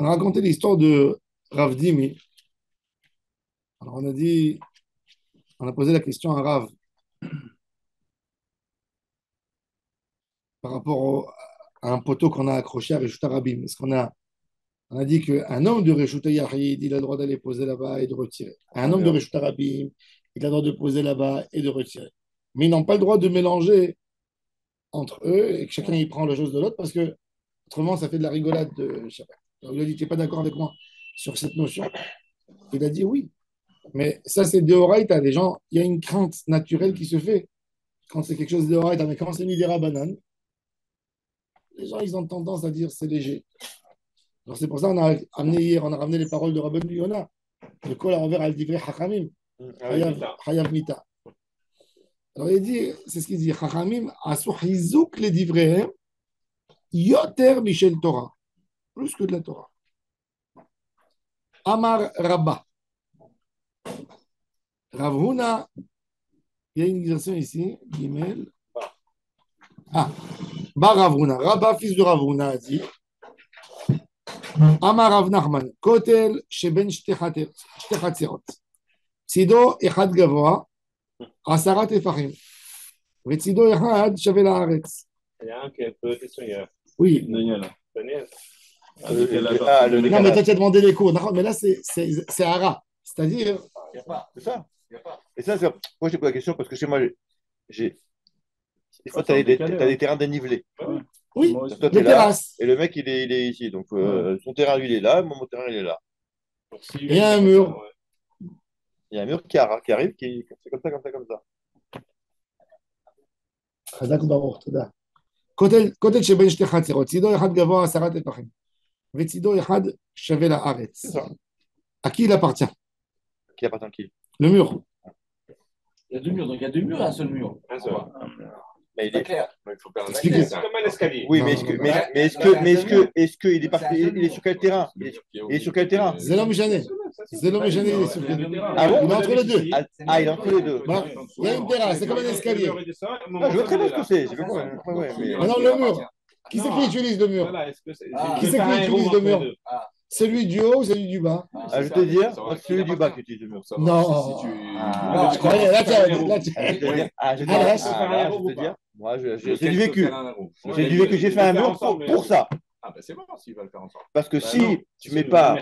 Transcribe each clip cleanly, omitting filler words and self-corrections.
On a raconté l'histoire de Rav Dimi. Alors on a dit, on a posé la question à Rav par rapport à un poteau qu'on a accroché à Reshut Rabim. Est-ce on a dit qu'un homme de Reshut Yahid, il a le droit d'aller poser là-bas et de retirer. Un homme de Reshut Rabim, il a le droit de poser là-bas et de retirer. Mais ils n'ont pas le droit de mélanger entre eux et que chacun y prend la chose de l'autre parce que autrement ça fait de la rigolade de Shabbat. Alors, il a dit, tu n'es pas d'accord avec moi sur cette notion? Il a dit oui. Mais ça, c'est Deoraita. Les gens, il y a une crainte naturelle qui se fait quand c'est quelque chose de Deoraita. Mais quand c'est Midera Banane, les gens, ils ont tendance à dire c'est léger. Alors, c'est pour ça qu'on a amené hier, on a ramené les paroles de Rabban Yona. Le kol envers al divrei Chachamim. Hayav Mita. Alors, il dit, c'est ce qu'il dit Chachamim, asu hizouk le divrehem, yoter michel Torah. Plus que de la Torah. Amar Rabba. Ravuna, il y a une expression ici, Gimel. Ah, Bar Ravuna. Rabba, fils de Ravuna, a dit Amar Rav Nachman, Kotel sheben shte chatzerot. Tzido echad gavoa, asarat efachim. Vetzido echad shave laaretz. Il y a un qui est peu question hier. Oui. Daniel. Daniel. Non, mais toi, tu as demandé les cours. Mais là, c'est Hara. C'est-à-dire. Il n'y a pas. C'est ça. Il y a pas. Et ça, moi, je te pose la question parce que chez moi, des fois, tu as des terrains dénivelés. Oui, toi, des terrasses. Et le mec, il est ici. Donc, son terrain, lui, il est là. Mon terrain, il est là. Il y a un mur. Il y a un mur qui arrive, c'est comme ça, comme ça, comme ça. חזק ברוך, תודה. כותל שבין שתי חצרות, צידו אחד גבוה 10 טפחים, וצידו אחד שווה לארץ. À qui il appartient? Qui appartient à qui? Le mur. Il y a deux murs, donc il y a deux murs, un seul mur. Un seul. Mais il est clair. Il faut faire un Expliquez. C'est comme un escalier. Oui, Non, mais est-ce qu'il est parti? Il est sur quel terrain? Il est sur quel terrain? זה לא משנה. זה לא משנה, il est sur quel terrain. Ah bon? Il est entre les deux. Ah, il est entre les deux. Voilà. Il y a une terrasse, c'est comme un escalier. Ah, je vois très bien ce que c'est. Maintenant, le mur. Qui c'est qui utilise le mur? Qui c'est qui utilise le mur? Celui du haut ou celui du bas? Ah, je vais te dire, c'est celui du bas qui utilise le mur. Non. Ah, Je croyais, là, tu je vais te dire, je vais te dire, moi, j'ai du vécu. J'ai du vécu, j'ai fait un mur pour ça. Ah, ben c'est bon s'ils veulent faire ensemble. Parce que si tu mets pas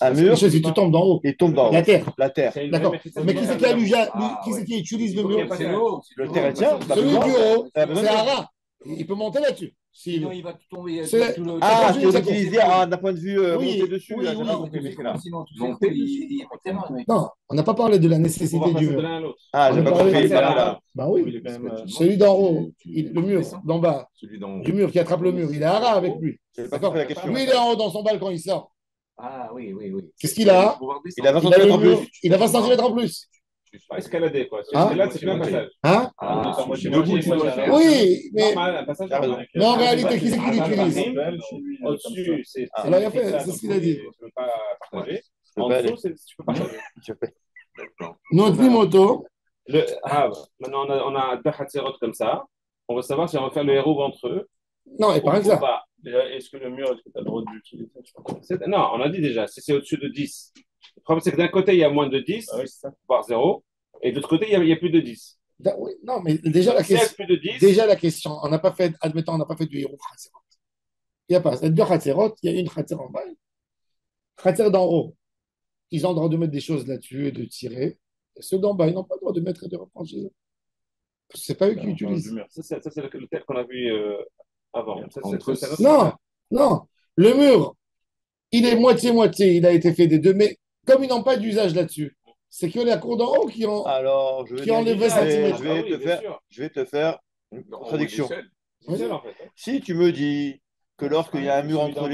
un mur, Si tu tombes d'en haut. il tombe dans La terre. la terre. D'accord. Mais qui c'est qui utilise le mur? C'est l'eau. Le terrain tient. Celui du haut, Ah, c'est Hara. Il peut monter là-dessus. Sinon, il va tout tomber. C'est- tout le- Ah, Quand tu je veux dis- utiliser d'un point de vue Oui, monter dessus. oui, Là, j'ai oui. pas compris, mais c'est là. Sinon, tout fait, il est forcément, le mec. Non, on n'a pas parlé de la nécessité du mur. Ah, j'ai On pas a parlé compris. de- Là. Bah oui. Celui d'en haut, le mur d'en bas, du mur qui attrape le mur, il est Hara avec lui. J'ai pas D'accord. compris la question. Lui, il est en haut dans son balcon, il sort. Ah oui, oui, oui. Qu'est-ce qu'il a? Il a 20 Il a le cm en mur, plus. il a 20 cm en plus. Pas escalader, quoi. Hein? Escalade, c'est plein passage. Hein? Moi, je suis debout, moitié, tu dois le faire. Oui, mais, Normal, un passage Ah, normal. mais en réalité, qui c'est qui l'utilise? Au-dessus, c'est. Alors, il a fait, c'est ce qu'il a dit. Tu ne peux pas partager. peux En pas dessous, tu peux partager. Je fais. Notre moto, Maintenant, on a deux Hatzerot comme ça. On veut savoir si on va faire le héros entre eux. non, et pas Ou que ça. pas. Est-ce que le mur, est-ce que tu as le droit d'utiliser? Non, on a dit déjà, si c'est au-dessus de 10. Le problème, c'est que d'un côté, il y a moins de 10, voire 0, et de l'autre côté, il y a plus de 10. Oui, non, mais déjà la Si il y a question, plus de 10, déjà la question, on n'a pas fait, admettons, on n'a pas fait du héros Hatzerot. Il n'y a pas, il y a deux Hatzerot, il y a une Hatzer en bas, Hatzer d'en haut. Ils ont le droit de mettre des choses là-dessus et de tirer. Et ceux d'en bas, ils n'ont pas le droit de mettre et de reprendre chez eux. Parce que c'est pas eux qui utilisent. ça, c'est le tel qu'on a vu avant. Non, non. Le mur, il est moitié-moitié, il a été fait des deux, mais comme ils n'ont pas d'usage là-dessus, c'est que la cour d'en haut qui ont. Alors, Qui enlève 20 centimètres. je vais te faire une contradiction. Oui. Si tu me dis que lorsqu'il y a un mur entre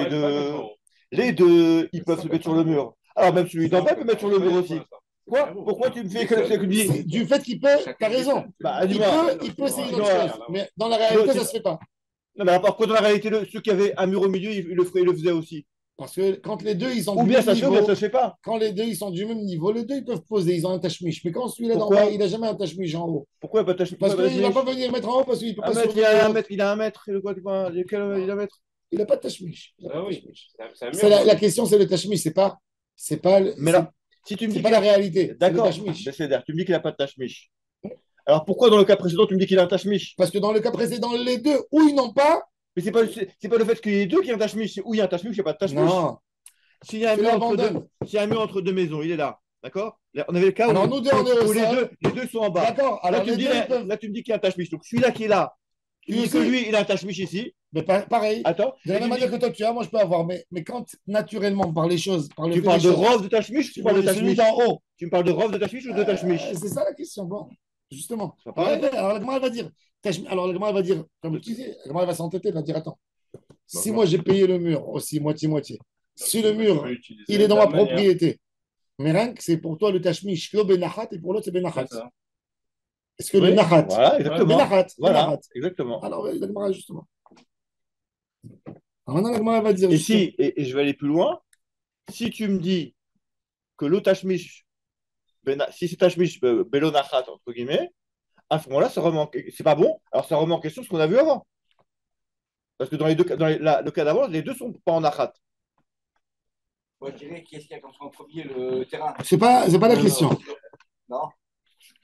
les deux, ils peuvent se mettre sur le mur. Alors même celui d'en bas peut mettre sur le mur aussi. Quoi? Pourquoi tu me fais que C'est du fait qu'il peut, t'as raison. Bah, Il dis-moi. peut essayer d'autres choses, mais dans la réalité, ça se fait pas. Non, mais par contre, dans la réalité, ceux qui avaient un mur au milieu, ils le faisaient aussi. Parce que quand les deux, ils sont Ou du bien même ça se fait, ou bien niveau, ça se fait pas. quand les deux, ils sont du même niveau, les deux, ils peuvent poser, ils ont un tachmiche. Mais quand celui-là d'en Pourquoi? bas, il n'a jamais un tachmiche en haut. Pourquoi pas tâcher? Parce qu'il ne va pas venir mettre en haut parce qu'il ne peut pas Il a un mètre, il a un mètre. Il a quoi? Il a un mètre. Il n'a pas de tashmish. Il a pas Ah de oui, tashmish. c'est un C'est mur. la question, c'est le tashmish. C'est pas, Mais là, si tu me c'est dis pas qu'il la réalité. C'est le D'accord, tashmish. mais c'est-à-dire, tu me dis qu'il n'a pas de tachmish. Alors pourquoi dans le cas précédent, tu me dis qu'il a un tachmish? Parce que dans le cas précédent, les deux, ou ils n'ont pas, Mais c'est pas le fait qu'il y ait deux qui ont un tachmish, c'est où il y a un tachmish ou il n'y a pas de tachmish. non, S'il y a un tu mur entre deux, l'abandonnes. s'il y a un mur entre deux maisons, il est là. D'accord? On avait le cas Alors où, nous deux, on est au où sol. les deux sont en bas. D'accord. Là, Alors tu me les dis, deux ils peuvent. là, tu me dis qu'il y a un tachmish. Donc celui-là qui est là, tu me Lui dis que aussi. lui, il a un tachmish ici. Mais pareil. Attends. De la Et même tu me manière dis- que toi tu as, moi je peux avoir. Mais quand naturellement, par les choses, par le tu fait parles des de choses, rov de tachmish ou tu parles de celui tachmish? d'en haut. Tu me parles de rov de tachmish ou de tachmish? C'est ça la question. Bon, justement. C'est pas pareil. Alors la Gemara, elle va dire. Alors la Gemara, elle va dire, comme tu dis, la Gemara, elle va s'entêter, elle va dire attends, si moi j'ai payé le mur aussi, moitié-moitié, si le mur, il est dans ma propriété, mais rien que c'est pour toi le tashmish, le benachat, et pour l'autre c'est benachat. Est-ce que le Oui, nachat, voilà, exactement. benachat, Voilà, benachat. exactement. Alors la Gemara, justement. Alors maintenant la Gemara, elle va dire. Et justement, et je vais aller plus loin, si tu me dis que le tashmish, si c'est tashmish belonachat, entre guillemets, à ce moment-là, c'est pas bon, alors ça remet en question ce qu'on a vu avant. Parce que dans les deux cas, le cas d'avant, les deux sont pas en achat. Moi, je dirais qu'est-ce qu'il y a comme en premier le terrain. c'est pas la question. Non.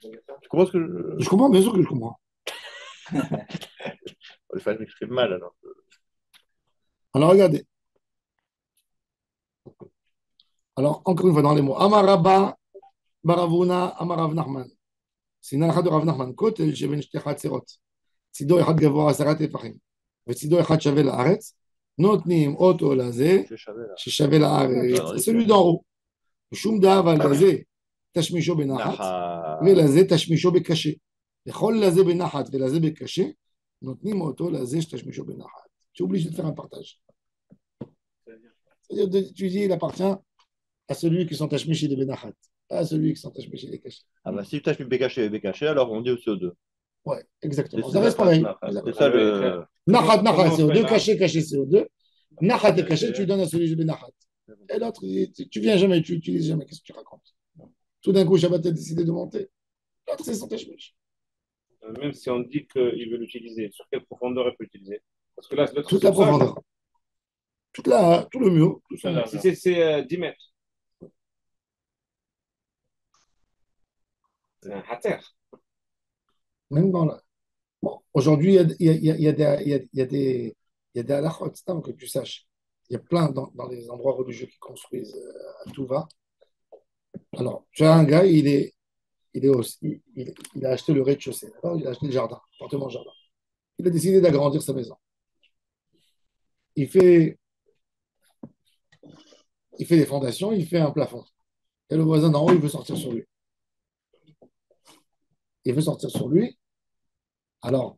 Tu comprends ce que Je comprends, bien sûr que je comprends. Le fait, je m'exprime mal alors. Alors regardez. Alors encore une fois dans les mots. Amaraba, Baravuna, Amarav Nachman. C'est une halakha de Rav Nachman. Kotel, Sheben Shte Chatzerot. צידו אחד גבוה 10 טפחים, וצידו אחד שווה לארץ, נותנים אותו לזה ששווה לארץ, זה celui d'en haut. ושום דאבה לזה תשמישו בנחת, ולזה תשמישו בקשה. לכל לזה בנחת ולזה בקשה, נותנים אותו לזה שתשמישו בנחת. Tu es obligé de faire un partage. C'est-à-dire, tu dis, il appartient à celui qui sont tashmish et des benachat, pas à celui qui sont tashmish et des cachés. Ah bah si tashmish bekaché et bekaché, alors on dit au CO2. Ouais, exactement. C'est Ça reste pareil. C'est ça le. Nachat, CO2, caché, CO2. Nachat et caché, tu donnes à celui de Nachat. Et l'autre, tu viens jamais, tu n'utilises jamais. Qu'est-ce que tu racontes? Tout d'un coup, Shabbat a décidé de monter. L'autre, c'est son tashmish. Même si on dit qu'il veut l'utiliser, sur quelle profondeur il peut l'utiliser? Parce que là, l'autre, toute la profondeur. Tout le mur. Tout ça. Si c'est 10 mètres. C'est un hater. Même dans la... Bon, aujourd'hui, il y a des halakhot, que tu saches. Il y a plein dans les endroits religieux qui construisent à tout va. Alors, tu as un gars, il a acheté le rez-de-chaussée, d'accord? Il a acheté le jardin, appartement-jardin. Il a décidé d'agrandir sa maison. Il fait des fondations, il fait un plafond. Et le voisin d'en haut, il veut sortir sur lui. Il veut sortir sur lui. Alors,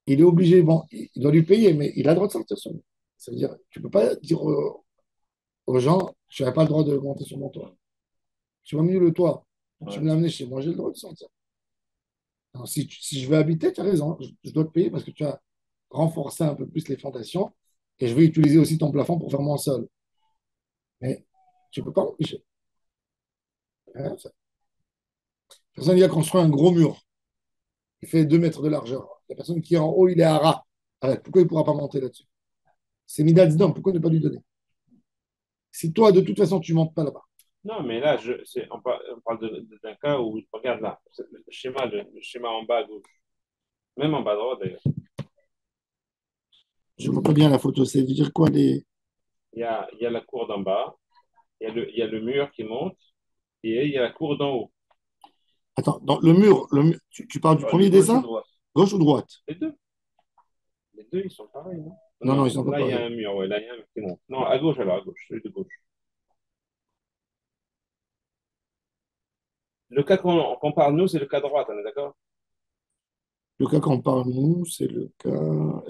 il est obligé, bon, il doit lui payer, mais il a le droit de sortir sur lui. Ça veut dire, tu ne peux pas dire aux gens, tu n'as pas le droit de monter sur mon toit. Tu m'as mis le toit, tu me l'as amené chez moi, j'ai le droit de sortir. Alors, si je veux habiter, tu as raison, je dois te payer parce que tu as renforcé un peu plus les fondations et je vais utiliser aussi ton plafond pour faire mon sol. Mais tu ne peux pas m'empêcher. Hein, personne qui a construit un gros mur. Il fait 2 mètres de largeur. La personne qui est en haut, il est à ras. Alors, pourquoi il ne pourra pas monter là-dessus? C'est Midas d'homme, pourquoi ne pas lui donner? Si toi, de toute façon, tu ne montes pas là-bas. Non, mais là, on parle d'un cas où, regarde là, le schéma en bas à gauche, même en bas à droite d'ailleurs. Je ne vois pas bien la photo, c'est de dire quoi les... Il y a la cour d'en bas, il y a le mur qui monte, et il y a la cour d'en haut. Attends, dans le mur, tu parles du premier dessin? Gauche ou droite? Les deux. Les deux, ils sont pareils, non? Non, ils sont pas là, pareils. Là, il y a un mur, ouais, là, il y a un mur qui monte. Non, à gauche, alors, à gauche, celui de gauche. Le cas qu'on parle, nous, c'est le cas droite, on est d'accord? Le cas qu'on parle, nous, c'est le cas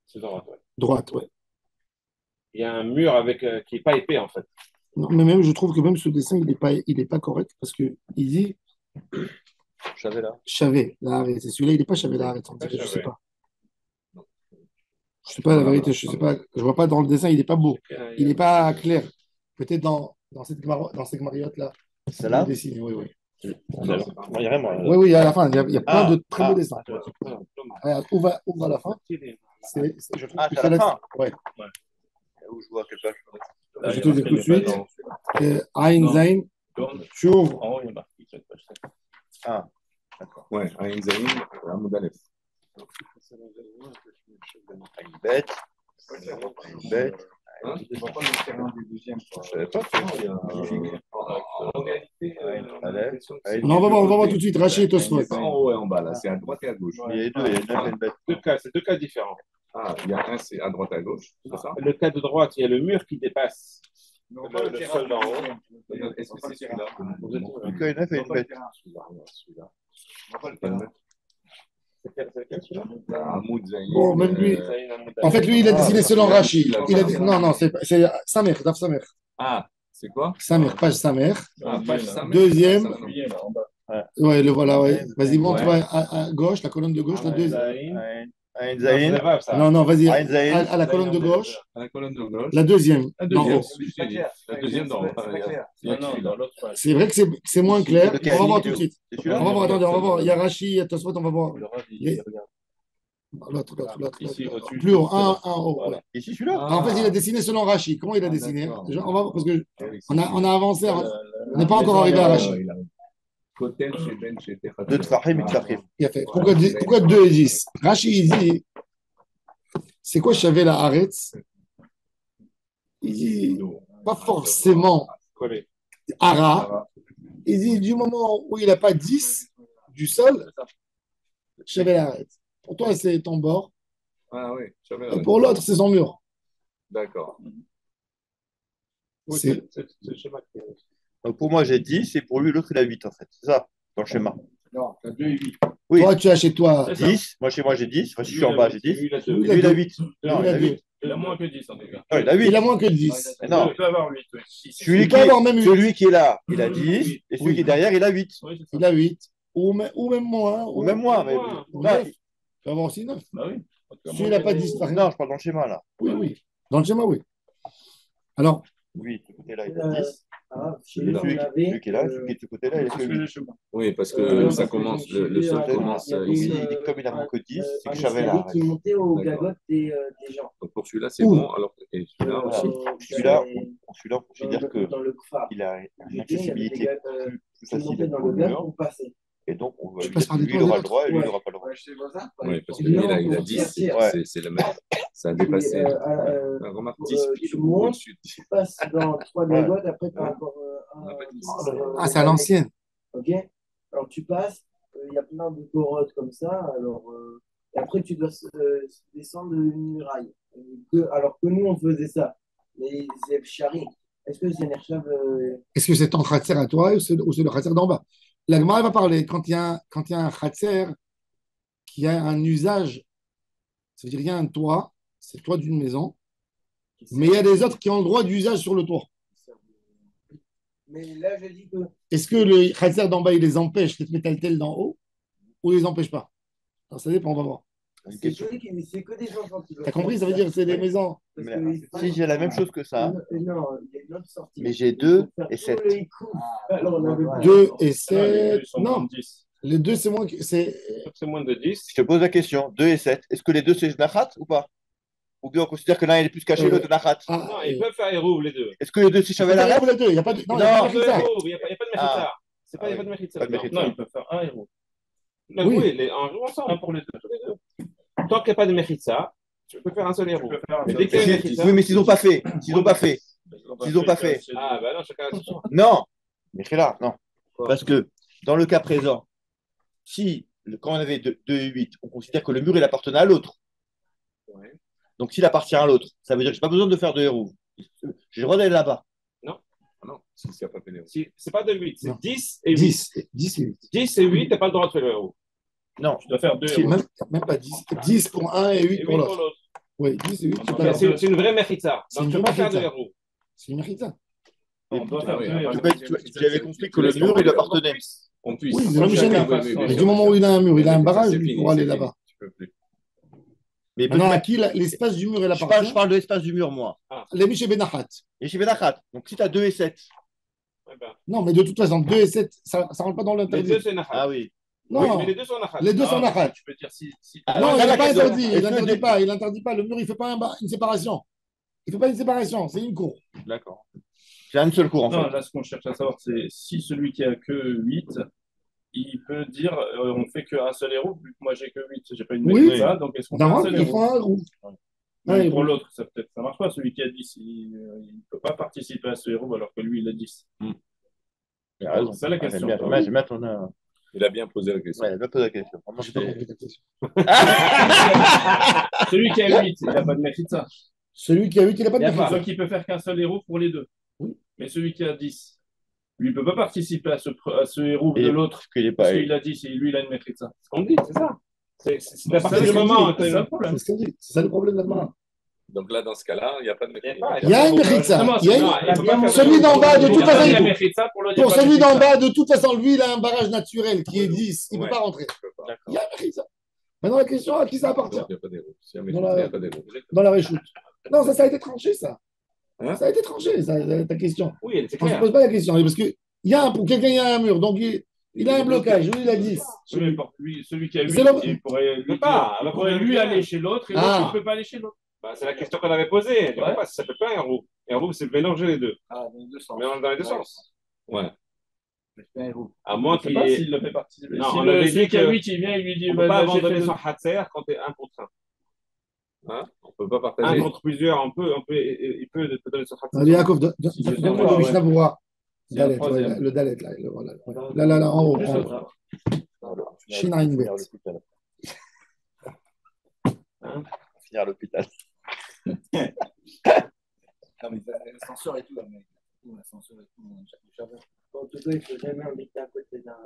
C'est droite, ouais. droite, ouais. Il y a un mur qui n'est pas épais, en fait. Non, mais même, je trouve que même ce dessin, il est pas correct parce qu'il dit Chavé, la arrête. C'est celui-là, il n'est pas Chavé, la arrête. Je ne sais pas. Je ne sais pas la vérité, je ne sais pas. Je ne vois pas dans le dessin, il n'est pas beau. Il n'est pas clair. Peut-être dans cette mariotte-là. Celle-là? Dessiné, oui, oui. Oui, oui, à la fin, il y a plein de très beaux dessins. Dommage. Regarde, ouvre à la fin. Je trouve Ah, que c'est à c'est la la. fin. Ouais. Où je vois quelle page. Là, Je il te y a dis marqué tout de les suite. ballons, celui-là. Aïn Non. Zayn, Tourne. tu ouvres. En haut, il y a marqué cette page. Ah, d'accord. Ouais, Aïn Zayn, Hamoud Aleph. Une bête. Une bête. Hein? Je ne vois pas le terrain du deuxième. Je savais pas que c'était En réalité, Aleph. Non, on va voir tout de suite. Rachid et Tosfot. c'est pas en haut et en bas, là, c'est à droite et à gauche. Il y a les deux, il y a une bête et une bête. C'est deux cas différents. Ah, il y a un, c'est à droite et à gauche, c'est ça? Le cas de droite, il y a le mur qui dépasse On voit pas le terrain sol du d'en haut. deuxième. Est-ce que c'est celui-là? Donc, il y a une œuf et une bête. Celui-là. On voit pas le terrain. C'est lequel, celui-là? Hamoud Zayn. Bon, même lui. Zayn Hamoud En fait, lui, il a dessiné selon Rachid. Il a- Non, non, c'est Samer, Daf Samer. Ah, c'est quoi? Samer, page Samer. Ah, page Samer. Deuxième. Ah, ça va. Ouais, le voilà, ouais. Vas-y, montre Ouais. à gauche, la colonne de gauche, la deuxième. Aïn Non, c'est Zayn. le Vav, ça. Non, non, vas-y, Aïn Zayn. à la colonne de gauche, À la colonne de gauche. la deuxième. La d'en deuxième, haut. celui que j'ai dit. La deuxième d'en haut. C'est pas clair. Il y a Non, non, celui-là. dans l'autre page. C'est vrai que c'est moins clair. Lequel? On va voir tout de suite. C'est On celui-là? va voir, attendez, on va voir. Il y a Rachid, il y a Tosfot, on va voir. Le Rav, Il est- il regarde. L'autre. Ici, au-dessus. Plus haut, un haut. Voilà. Ouais. Ici, celui-là? En fait, il a dessiné selon Rachid. Comment il a dessiné? d'accord. Déjà, on va voir, parce que Ah oui, on a avancé, Le- on n'est pas encore arrivé à Rachid. il arrive. Kotel chez Ben, chez Techat. Deux Tfahim et Tfahim. Il a fait. Pourquoi 2 et 10? Rachid, il dit, c'est quoi Chavé la Haaretz? Il dit, pas forcément Collé. Ara. Il dit, du moment où il n'a pas 10 du sol, Chavé la Haaretz. Pour toi, c'est ton bord. Ah oui, j'avais Et pour l'autre, c'est son mur. D'accord. Oui, C'est- c'est le schéma qui est- Donc, pour moi, j'ai 10 et pour lui, l'autre, il a 8, en fait. C'est ça, dans le schéma. Non, t'as 2 et 8. Oui. Toi, tu as chez toi. C'est ça. 10. Moi, chez moi, j'ai 10. Enfin, si je suis en bas, j'ai 10. Lui, il a Lui, deux. il Lui, il a 8. Lui, Non, il il a a deux. 8. Il a moins que 10 en tout cas. Ah, il a 8. Il a moins que 10. Mais non. Il peut avoir 8. Oui. Celui Il peut avoir même 8. celui qui est là, il a 10. Et celui Oui. qui est derrière, il a 8. Oui, c'est ça. Il a 8. Ou même moins. Ou même moi. Mais... moins. Ou Non, 9. Il peut avoir aussi 9. Bah oui. S'il n'a pas 10, par exemple. non, je parle dans le schéma, là. Oui, oui. Dans le schéma, oui. Alors, Lui, de ce côté-là, il a 10. Chez nous, on Celui avait. qui est là, celui qui est de ce côté-là, il a que 8. Oui, parce que ça commence, le sol il y commence avait ici. Il dit comme il a moins que 10, c'est un que Chavel escalier a qui montait au D'accord. gagote des gens. Donc pour celui-là, c'est Ouh. bon, alors que et celui-là aussi. Celui-là, on considère dans que le phare. il a une Il y avait des accessibilité gars, plus qui facile montaient dans au le gaz mur. pour passer. Et donc, on va Tu lui passes dire par que les lui, il aura le toilettes. droit et lui, il Ouais. n'aura pas le droit. Ouais, je sais pas ça. Oui, parce que Et lui, non, il a pour 10, sortir. Ouais. c'est le même. Ça a dépassé. Remarque, 10 tu montes, au-dessus. tu passes dans 3 Ouais. gagotes, après tu as Ouais. encore On a pas dit un. ça. ah, c'est à l'ancienne. Ok. Alors tu passes, il y a plein de corottes comme ça. Alors, et après tu dois descendre une muraille. Alors que nous on faisait ça. Mais c'est Chari. Est-ce que c'est Nerchav Est-ce que c'est ton khatser à toi ou c'est le khatser d'en bas? La Gemara va parler quand il y a un khatser qui a un usage, ça veut dire qu'il y a un toit, c'est le toit d'une maison, mais il y a des autres qui ont le droit d'usage sur le toit. Mais là je dis que Est-ce que le khatser d'en bas, il les empêche d'être métaltel d'en haut ou il les empêche pas? Alors, ça dépend, on va voir. Une c'est question. que des enfants qui veulent. T'as compris? Ça veut dire que c'est des maisons. Parce Mais, que si j'ai la même chose que ça, Non, il y a une autre sortie. mais j'ai 2 Faire et tout 7. le hikouf. Alors, on avait 2 et Non, les deux, 7. ils sont moins Non, de 10. les deux, c'est moins que. C'est moins de 10. Je te pose la question, 2 et 7. Est-ce que les deux c'est Nachat ou pas? Ou bien on considère que l'un il est plus caché, l'autre Nachat? Ah, Non, ils peuvent faire Hérouv les deux. Est-ce que les deux c'est Chavel il Aref? les deux. Il n'y a pas de. Non, il y a Non, pas de Mechitza. Il n'y a pas de Mechitza. C'est pas, il n'y a pas de Mechitza. Pas de Mechitza. Non, ils peuvent faire un Hérouv. Oui. Oui, en jouant ensemble. Un pour les deux. Tant qu'il n'y a pas de Mechitza, tu peux faire un seul Hérouv. Mais dès qu'il y a une Mechitza. Oui, mais s'ils n'ont pas fait. S'ils n'ont pas fait. S'ils n'ont pas fait. Ah, bah non, chacun a son choix. Non. Mais là, non. Quoi? Parce que dans le cas présent, si quand on avait 2 et 8, on considère que le mur il appartenait à l'autre. Ouais. Donc s'il appartient à l'autre, ça veut dire que je n'ai pas besoin de faire de héros. J'ai le droit d'aller là-bas. Ah non, s'il n'y a pas fait les C'est pas de 8, c'est Non. 10 et 8. 10 et 8. 10 et 8, tu n'as pas le droit de faire le Hérouv. Non. Tu dois faire deux C'est Hérouv. même pas 10. 10 pour un et 8 Et pour 8 l'autre. Oui, 10 et 8, c'est pas Mais grave. c'est une vraie Mechitza. C'est Donc une tu peux vraie pas faire de Mechitza. Hérouv. C'est une Mechitza. On doit faire oui, deux ah, Hérouv. J'avais compris que le mur il appartenait. On puisse. Oui, c'est le Mishnah. bien Mais sûr. du moment où il a un mur, il a un Ça, barrage, c'est il fini, pourra aller c'est là-bas. fini. Tu peux plus. Mais Maintenant, à qui l'espace du mur, il je appartient? parle de l'espace du mur, moi. Les Miché Benachat. Et chez Benachat. Donc si tu as 2 et 7. Ouais, ben, Non, mais de toute façon, 2 et 7, ça ne rentre pas dans les l'interdit. deux, c'est Nachat. Ah oui. Non, Oui, mais les deux sont nachat. les deux sont nachat. Tu peux dire si. Non, il là, n'a pas question, interdit. Il est-ce que n'interdit des- pas. Il n'interdit pas. Le mur, il ne fait pas une séparation. Il ne fait pas une séparation. C'est une cour. D'accord. J'ai un seul cours en Non, fait. là, ce qu'on cherche à savoir, c'est si celui qui a que 8, il peut dire on fait qu'un seul héros, vu que moi j'ai que 8, j'ai pas une Oui. ça, donc est-ce qu'on fait un Non, seul il héros? faut un héros. Mais Un pour héros. l'autre, ça peut-être ça marche pas. Celui qui a 10, il ne peut pas participer à ce héros alors que lui, il a 10. Il a raison. C'est ça la question. J'aime bien ton. Il a bien posé la question. Ouais, il a bien posé la question. Vraiment, Je n'ai pas c'est- compris ta question. Celui qui a 8, il n'a pas de mérite ça. Celui qui a 8, il n'a pas de Donc mérite. il peut faire qu'un seul héros pour les deux. Oui. Mais celui qui a 10, lui, il ne peut pas participer à ce héros de Et- l'autre Parce qu'il est parce pas. qu'il a 10 et lui, il a une mérite ça. Ce qu'on dit, c'est ça. C'est à Ça, partir c'est du moment. c'est ça le problème. C'est ce qu'on dit. C'est ça le problème de la Donc là, dans ce cas-là, il n'y a pas de Il y a pas- Il y a une mérite ça. Justement, Il y a non, une- il faut pas faire Celui d'en bas, de toute façon, il y a il- mérite ça, pour l'autre, il y a Pour pas celui mérite d'en ça. bas, de toute façon, lui, il a un barrage naturel qui est 10. Il ne peut Ouais. pas rentrer. Je peux pas. Il y a un mérite ça. Maintenant, la question, à qui ça appartient? Donc, il n'y a pas d'héros. S'il y a un Dans mérite, la- il n'y a pas d'héros. Dans la réchoute. Non, ça a été tranché, ça. Hein? Ça a été tranché, ça, ta question. Oui, c'est On ne se clair. pose pas la question. Parce que pour quelqu'un, il y a un mur. Donc, il a un blocage. Lui, il a 10. Oui, mais pour lui, celui qui a 8, C'est le- il pourrait lui, peut pas. il pourrait lui aller chez l'autre et l'autre, Ah. il ne peut pas aller chez l'autre. Bah, c'est la question qu'on avait posée. Je Ouais. sais pas si ça ne peut pas un héros. Un héros, c'est mélanger les deux. Ah, dans les deux sens. Mélanger dans les deux Ouais. sens. Ouais. Je fais un héros. À moins Je sais qu'il pas ait. s'il le fait participer. Non, Si on le- avait celui dit qui a que 8, il vient, il lui dit On ne peut pas vas-y, j'ai abandonner fait son le- hatser quand tu es un contre un. Hein? On ne peut pas Un partager. contre plusieurs, il peut donner son hatser. Allez, Yaakov, Si je donne-moi sens le pas, Mishnah pour voir. C'est un Dalet, ouais, troisième. le Dalet, là. Voilà. Là, en haut. Juste en haut. ça. Shin Ain Bet. Finir à l'hôpital. Non, mais l'ascenseur et tout, là, mec. L'ascenseur et tout, le charbon. En tout cas, il ne faut jamais habiter à côté d'un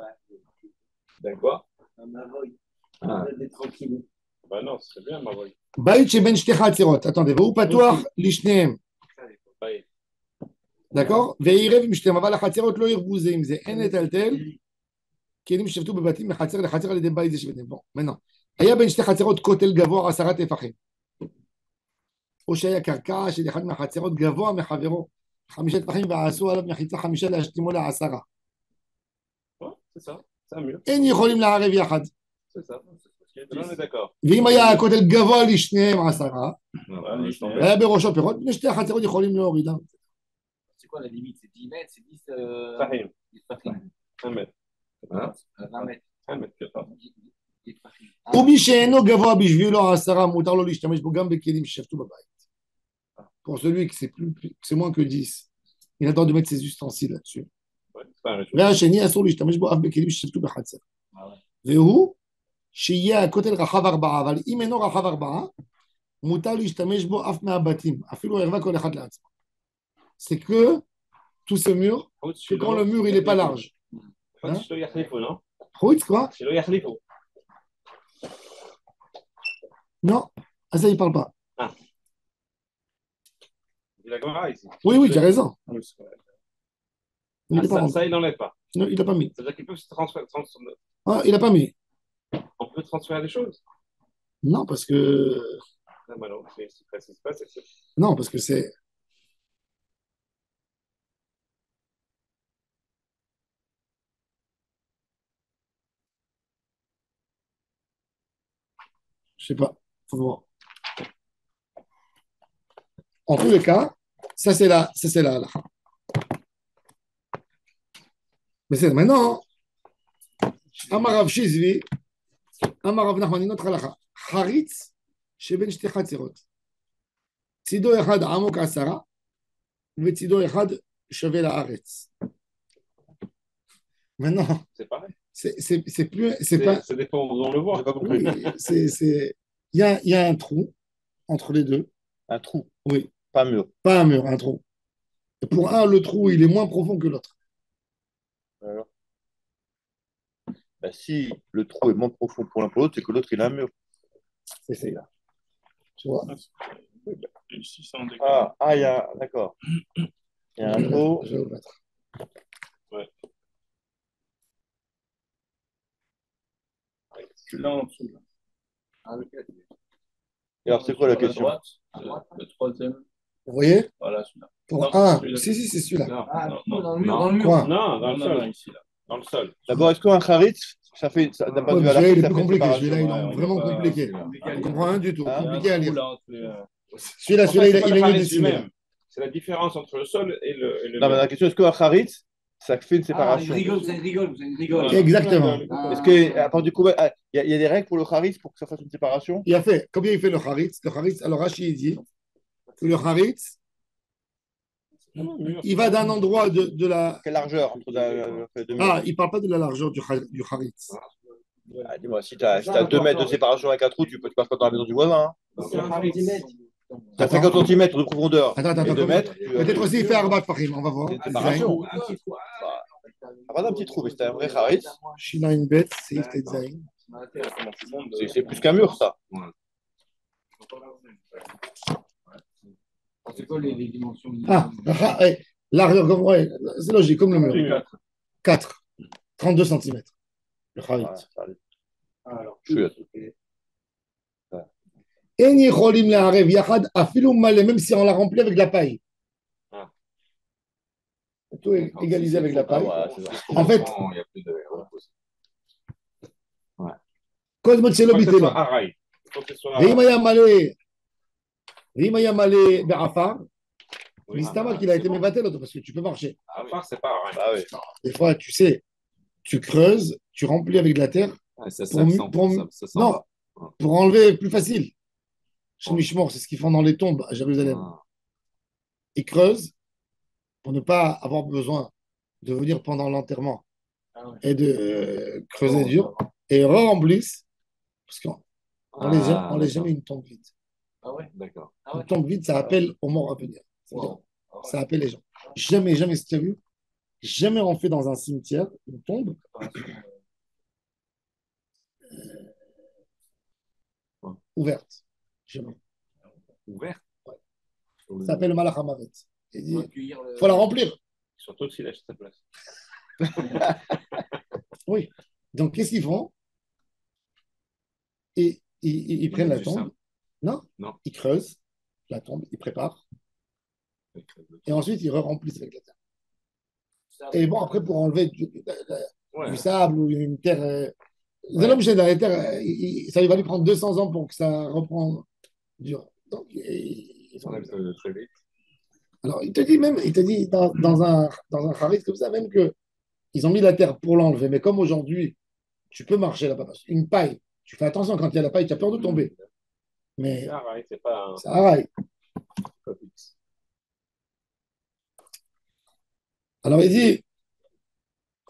D'accord. Mavoy. Ah. D'être tranquille. Bah non, c'est bien, ma voix. Bait sheben shte chatzerot. Attendez, והוא פתוח לשניהם. Bye. d'accord? ועירב עם שתיהם, אבל החצרות לא ירבו זה עם זה. אין לטלטל, כלים ששבתו בבתים מחצר לחצר על ידי בית זה שבתים. בוא, maintenant. היה בין שתי חצרות כותל גבוה 10 טפחים. או שהיה קרקע של אחד מהחצרות גבוה מחברו 5 טפחים ועשו עליו מחיצה 5 להשתימו ל10. Ouais, c'est ça. C'est un mur. אין יכולים לערב יחד. C'est ça. Là, on est d'accord. ואם היה הכותל גבוה לשניהם 10, Non, Ah, non, les je t'en chiens. prie. והיה בראשו פירות, בני שתי החצרות יכולים להורידם. C'est quoi la limite? C'est 10 mètres? C'est 10 Fahim. 10 tefachim. 1 mètre. Hein? 20 mètres. 1 mètre, je sais pas. 10 tefachim. ומי שאינו גבוה בשבילו 10, מותר לו להשתמש בו גם בכלים ששבתו בבית. Pour celui qui c'est moins que 10, il a le droit de mettre ses ustensiles là-dessus. Ouais, c'est pas un réchaud. והשני אסור להשתמש בו אף בכלים ששבתו בחצר. והוא שיהיה הכותל רחב 4, אבל אם אינו רחב 4, מותר להשתמש בו אף מהבתים, אפילו ערווה כל אחד לעצמו. C'est que tout ce mur, que quand le mur il n'est pas large. Hein? Chez le Yachlifo, non? חוץ quoi? Chez le Yachlifo. Non, à ça il parle pas. Il a Gemara ici. Oui, tu as raison. Oui, c'est vrai. Il Ah, n'est pas ça, rentré. ça, il n'enlève pas. Non, il n'a pas mis. C'est-à-dire qu'ils peuvent se transférer. Ah, il n'a pas mis. On peut transférer des choses. Non, parce que Non, bah non, c'est pas, non, parce que c'est je sais pas. Faut voir. En tous les cas, ça c'est la halakha. Mais c'est maintenant, Amarav Shizvi, Amarav Nachman, une autre halakha. Haritz, שבין שתי חצרות. צידו אחד עמוק 10, וצידו אחד שווה לארץ. Maintenant, c'est pareil. c'est plus, c'est pas, Ça dépend où on le voit. J'ai pas compris. oui, il y a un trou entre les deux. Un trou, Oui, pas un mur. pas un mur, un trou. Et pour un, le trou, il est moins profond que l'autre. Alors, bah, si le trou est moins profond pour l'un pour l'autre, c'est que l'autre il a un mur. C'est ça. Tu vois? Ici, c'est en Il y a. D'accord. Il y a un trou. Je vais le mettre. Là en dessous. Là. Ah, lequel? Et alors, c'est quoi la Sur question? droite, le troisième. Vous voyez? Voilà, celui-là. Pour Non, un, celui-là. si, c'est celui-là. Non, Ah, non, dans non. le mur, non. dans le mur. Quoi? Non, dans le Non, sol. non, Ici, là. Dans le sol. D'abord, est-ce qu'un charitz, Ça fait, ça, d'un point Ouais, de mais vue celui-là, il est ça plus fait une compliqué. séparation. Celui-là, il Ouais, est on est vraiment pas- compliqué. celui-là. Je comprends rien du tout. Hein? Compliqué à lire. Celui-là, Celui-là, c'est il pas est le mieux haritz dessiné. lui-même. C'est la différence entre le sol et le Non, mais mur. la question, est-ce qu'un Haritz, ça fait une Ah, il séparation? rigole, vous rigole, vous rigole. Voilà. Exactement. Est-ce que, à part du coup, il y a des règles pour le Haritz pour que ça fasse une séparation? Il a fait, combien il fait le Haritz? Le Haritz, alors Rachid dit que le Haritz, il va d'un endroit de la. Quelle largeur entre deux murs? Ah, il ne parle pas de la largeur du Haritz. Ah, dis-moi, si tu as 2 mètres de séparation avec un trou, tu passes pas dans la maison du voisin. Hein. C'est un centimètre. Tu as 50 cm de profondeur Attends, et 2 combien mètres. Peut-être aussi il fait Arbat Fahim, on va voir. C'est une séparation. Pas un petit trou, mais c'était un vrai Haritz. Shina une bête, c'est Iftet Zain. C'est plus qu'un mur, ça. C'est quoi les dimensions Ah, largeur, ouais, c'est logique, comme le mur. 4, 32 cm. Le Haritz. Alors, Je suis En yicholim le'arev yachad afilu malé, même si on l'a rempli avec de la paille. Ah. Tout est égalisé avec de la paille. Ah, ouais, c'est ça. En fait, Il y a plus de. cause mot c'est Faut que ce l'obité soit là. haraï. Faut que ce soit Veim haya malé be'afar. Oui. Mais c'est mal qu'il a été mévaté l'autre parce que tu peux marcher. À part, c'est pas haraï. Ah oui. Des fois, tu sais, tu creuses, tu remplis avec de la terre Ouais, ça Pour- sent, pour- ça sent non. pas. pour enlever plus facile. Chez Mishmor, c'est ce qu'ils font dans les tombes à Jérusalem. Ah. Ils creusent pour ne pas avoir besoin de venir pendant l'enterrement et de creuser dur et ils remplissent parce qu'on on les Ah, jamais d'accord. une tombe vide. Ah ouais? D'accord. Une tombe vide, ça appelle aux morts à venir. C'est-à-dire, ça appelle les gens. Jamais, si tu as vu, jamais on fait dans un cimetière une tombe ouverte. Jamais. Ouvert. Ça s'appelle le Malach Hamavet. Il dit, Accueillir le- faut la remplir. Surtout s'il achète sa place. Oui. Donc, qu'est-ce qu'ils font? Et ils prennent la Du tombe. sable. Non, Non. ils creusent la tombe, ils préparent. Et ensuite, ils remplissent avec la terre. Et bon, après, pour enlever Ouais. du sable ou une terre. Les hommes chez la terre, ça il va lui prendre 200 ans pour que ça reprenne dur. Donc, ils On ont- aime ça très vite. Alors, il te dit même, il te dit dans un charisme comme ça, même que ils ont mis la terre pour l'enlever. Mais comme aujourd'hui, tu peux marcher là-bas. Une paille, tu fais attention quand il y a la paille, tu as peur de tomber. Mais C'est haraï, c'est pas un. c'est pareil. Pas fixe. Alors, il dit.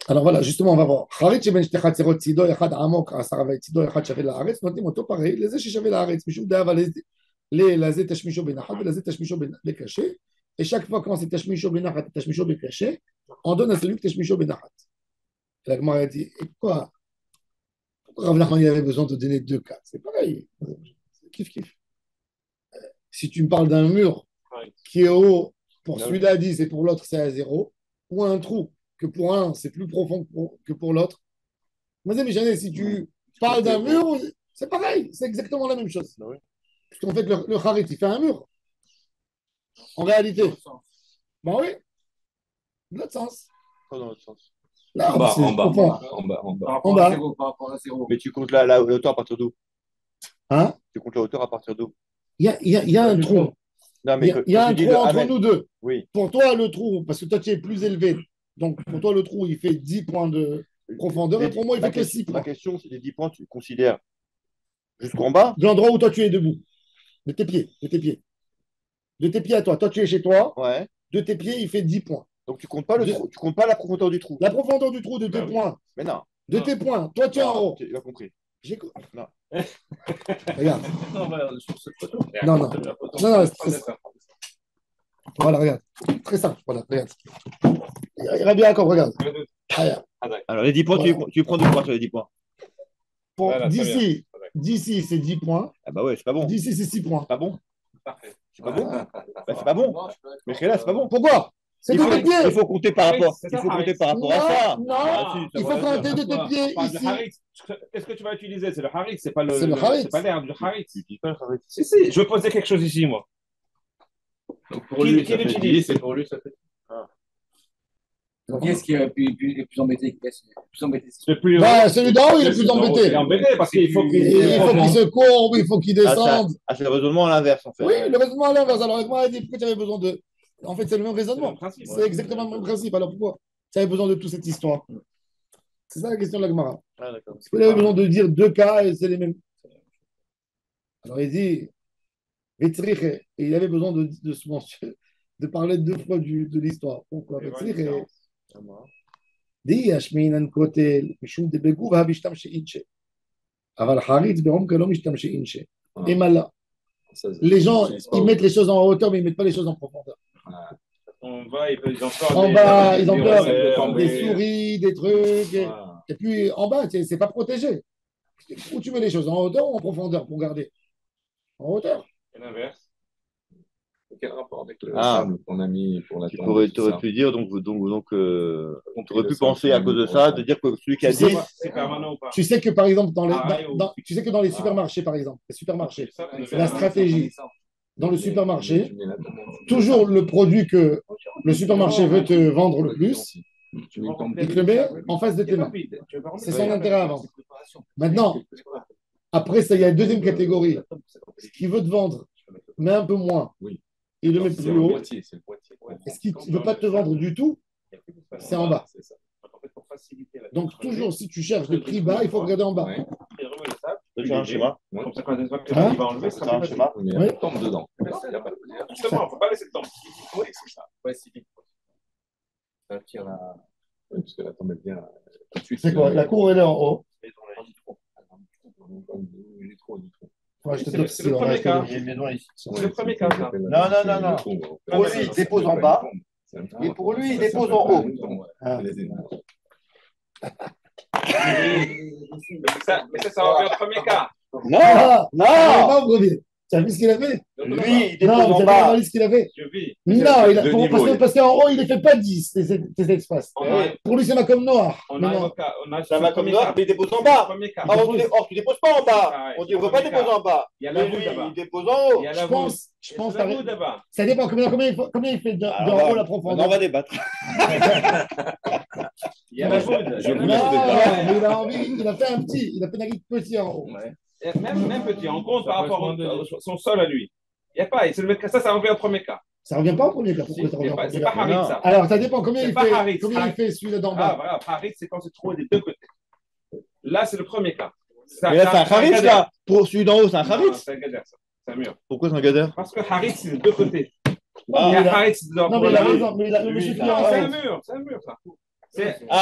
Alors voilà, justement, on va voir. חריץ שבין שתי חצרות צידו, אחד עמוק 10 וצידו אחד שווה לארץ, נותנים אותו פרי לזה ששווה לארץ, משום דאבה לזה תשמישו בנחת ולזה תשמישו בקשה, et chaque fois quand c'est תשמישו בנחת et תשמישו בקשה, on donne à celui que תשמישו בנחת. Et la Gemara a dit, et pourquoi Rav Nachman il avait besoin de donner deux cas? C'est pareil, c'est kiff. Si tu me parles d'un mur qui est haut, pour celui-là à 10 et pour l'autre c'est à 0, ou un trou que pour un c'est plus profond que pour l'autre. Mais si tu parles d'un mur, c'est pareil, c'est exactement la même chose. Oui. Parce qu'en fait, le Harit, il fait un mur. En réalité. Ben oui, de l'autre sens. Pas dans l'autre sens. Là, En bas, c'est- en bas, au fond. en bas, en bas. Par rapport En à bas. zéro, par rapport à zéro. Mais tu comptes la hauteur à partir d'où? Hein? Tu comptes la hauteur à partir d'où? Il y a un trou. Non, Il y a quand un tu dis trou de entre Amen. nous deux. Oui. Pour toi, le trou, parce que toi, tu es plus élevé. Donc, pour toi, le trou, il fait 10 points de profondeur. Et pour moi, il fait que 6 Ma points. question, c'est les 10 points, tu considères jusqu'en bas? De l'endroit où toi, tu es debout. De tes pieds. De tes pieds à toi. Toi, tu es chez toi. Ouais. De tes pieds, il fait 10 points. Donc tu comptes pas le De- trou, tu comptes pas la profondeur du trou. La profondeur du trou de tes Ah oui. points. Mais non. De tes points. Toi, tu es en haut. Tu as compris. J'ai... Non. Regarde. Non, regarde, sur cette photo. Non, non. La photo. Non, c'est- Voilà, regarde. Très simple. Voilà, regarde. Il va bien encore, regarde. Regarde. Alors les 10 points, Voilà. tu prends de quoi sur les 10 points? Pour- Voilà, très d'ici, c'est 10 points. Ah bah ouais, c'est pas bon. D'ici, c'est 6 points. C'est pas bon. Parfait. C'est pas bon. Bah, c'est pas bon. Non, je suis pas d'accord. Mais là, c'est pas bon. Pourquoi? C'est Il de faut, tes il pieds. faut compter par Haritz, rapport. c'est Il ça, faut compter Haritz. par rapport à ça. Non, Ah, si, ça il faut va compter dire. de tes pieds On parle ici. du Haritz. Qu'est-ce que tu vas utiliser? C'est le Haritz, c'est pas le. C'est le Haritz. C'est pas l'air du Haritz. Tu dis pas le Haritz. Si, je veux poser quelque chose ici, moi. Donc pour Qui lui, ça fait l'utilise? 10 et pour lui, ça fait. On Qui est-ce qui est le plus embêté? C'est plus. Celui d'en haut, il est plus embêté. Il est embêté parce qu'il faut qu'il. Il faut qu'il se courbe, il faut qu'il descende. C'est le raisonnement à l'inverse, en fait. Oui, le raisonnement à l'inverse. Alors, avec moi, il dit pourquoi tu avais besoin de. En fait, c'est le même raisonnement. Principe. C'est exactement le même principe. Alors, pourquoi tu avais besoin de toute cette histoire? C'est ça la question de la Gemara. Ah, d'accord. Parce qu'il avait besoin de dire deux cas et c'est les mêmes. Alors, il dit. Et il avait besoin de se mentionner, de parler deux fois de l'histoire. Pourquoi? dit Yashminan Kotel, Mishum de Begou, Habishtam Sheinche. Aval Haritz, Berom, Kalom, Ishtam Sheinche. Et Mala. Les gens, ils mettent les choses en hauteur, mais ils ne mettent pas les choses en profondeur. En bas, ils ont peur, ils ont peur des souris, des trucs. Et puis, en bas, ce n'est pas protégé. Où tu mets les choses, en hauteur ou en profondeur pour garder? En hauteur. Et l'inverse. Quel rapport avec le sable qu'on a mis pour la tu aurais pu dire, tu aurais pu penser à cause de ça, de dire que celui qui a dit. C'est permanent ou pas? Tu sais que par exemple, tu sais que dans les supermarchés, par exemple, la stratégie dans le supermarché, toujours le produit que le supermarché veut te vendre le plus, il te le met en face de tes mains. C'est son intérêt à vendre. Maintenant, après ça, il y a une deuxième catégorie. Ce qu'il veut te vendre, mais un peu moins. Il le met plus haut. Et ce qu'il ne veut pas te vendre du tout, c'est en bas. Donc, toujours, si tu cherches le prix bas, il faut regarder en bas. Tu as un schéma. Il va enlever, ça un schéma. Il y a une tombe dedans. Justement, il ne faut pas laisser le temps. Oui, c'est ça. Ça tire la. Oui, parce que la tombe est bien. C'est quoi? La cour, elle est en haut. Il est trop. C'est le premier cas. C'est le premier cas. Non. Pour lui, il dépose en bas. Et pour lui, il dépose en haut. Mais ça revient au premier cas. Non. Tu as vu ce qu'il a fait? Lui, il dépose en bas. Tu as vu ce qu'il a fait? Je vis. Non, parce qu'en haut, il ne fait pas 10, tes espaces. Pour lui, c'est ma comme noir. C'est ma comme noir, mais il dépose en bas. Or, tu ne déposes pas en bas. On ne veut pas déposer en bas. Il y a la voûte il dépose en haut. Je pense ça dépend combien il fait d'en haut la profondeur. On va débattre. Il y a la voûte. Il a envie, il a fait un petit, il a fait un petit en haut. Même petit, on compte par rapport à son sol à lui. Il n'y a pas, ça revient au premier cas. Ça ne revient pas au premier cas. Pourquoi ça revient au premier C'est cas? pas Harit, ça. Alors, ça dépend combien il fait celui-là d'en bas. Ah, voilà, Harit, c'est quand c'est trop des deux côtés. Là, c'est le premier cas. Mais là, c'est un Harit, là. Pour celui d'en haut, c'est un Harit. C'est un Gader, ça. C'est un mur. Pourquoi c'est un Gader? Parce que Harit, c'est des deux côtés. Non, mais il a raison. Mais le monsieur qui est en haut. C'est un mur, ça.